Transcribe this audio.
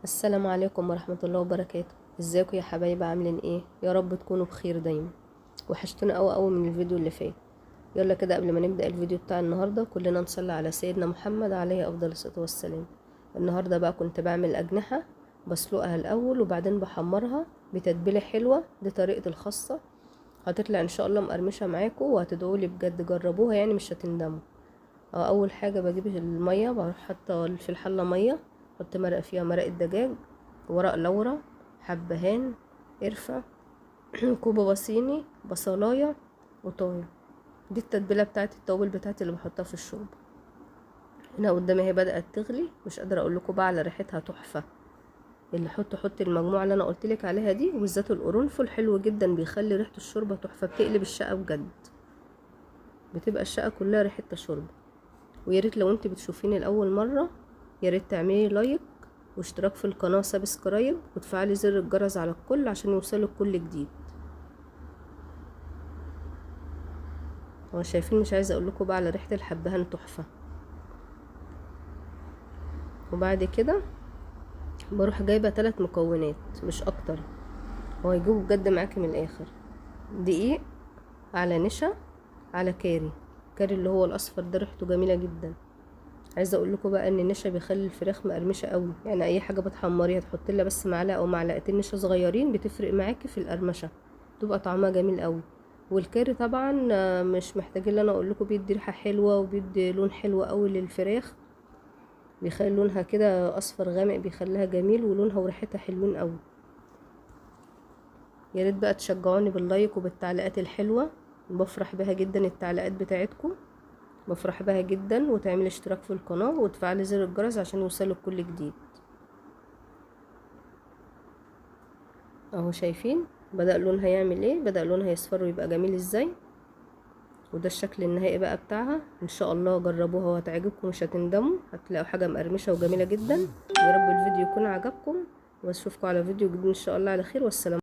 السلام عليكم ورحمة الله وبركاته. ازيكم يا حبايبي؟ عاملين ايه؟ يا رب تكونوا بخير دايما. وحشتونا قوي من الفيديو اللي فات. يلا كده قبل ما نبدأ الفيديو بتاع النهاردة كلنا نصلي على سيدنا محمد عليه افضل الصلاة والسلام. النهاردة بقى كنت بعمل اجنحة، بسلقها الاول وبعدين بحمرها بتتبيلة حلوة. دي طريقتي الخاصة، هتطلع ان شاء الله مقرمشة معاكم وهتدعولي بجد. جربوها يعني مش هتندموا. اول حاجة بجيب المية، بروح حاطة في الحلة مية، احط مرق فيها مرق الدجاج، ورق لورا، حبهان، قرفة، كوبا بصيني، بصلاية، وطاية. دي التتبيله بتاعتي، التوابل بتاعتي اللي بحطها في الشوربه. هنا قدامي هي بدات تغلي، مش قادره اقول لكم بقى على ريحتها تحفه. اللي حطي المجموعه اللي انا قلت لك عليها دي، وبالذات القرنفل حلو جدا، بيخلي ريحه الشوربه تحفه، بتقلب الشقه بجد، بتبقى الشقه كلها ريحتها شوربه. ويا ريت لو انت بتشوفيني لاول مره، يا ريت تعملي لايك واشتراك في القناه، سبسكرايب، وتفعلي زر الجرس على الكل عشان يوصلك كل جديد. هو شايفين؟ مش عايزه اقول لكم بقى على ريحه الحبهان تحفه. وبعد كده بروح جايبه 3 مكونات مش اكتر، هو هيجيبوا بجد معاكي من الاخر. دقيق، على نشا، على كاري اللي هو الاصفر ده، ريحته جميله جدا. عايزه اقول لكم بقى ان النشا بيخلي الفراخ مقرمشه قوي، يعني اي حاجه بتحمريها تحط لها بس معلقه او معلقتين نشا صغيرين، بتفرق معاكي في القرمشه، تبقى طعمها جميل قوي. والكاري طبعا مش محتاجين ان انا اقول لكم، بيدي ريحه حلوه وبيدي لون حلو قوي للفراخ، بيخلي لونها كده اصفر غامق، بيخليها جميل، ولونها وريحتها حلوين قوي. يا ريت بقى تشجعوني باللايك وبالتعليقات الحلوه، بفرح بها جدا التعليقات بتاعتكم، بفرح بها جدا. وتعملي اشتراك في القناه وتفعلي زر الجرس عشان يوصلك كل جديد. اهو شايفين بدأ لونها يعمل ايه، بدأ لونها يصفر ويبقى جميل ازاي. وده الشكل النهائي بقى بتاعها. ان شاء الله جربوها وهتعجبكم، مش هتندموا، هتلاقوا حاجه مقرمشه وجميله جدا. يا رب الفيديو يكون عجبكم، واشوفكم على فيديو جديد ان شاء الله على خير، والسلام.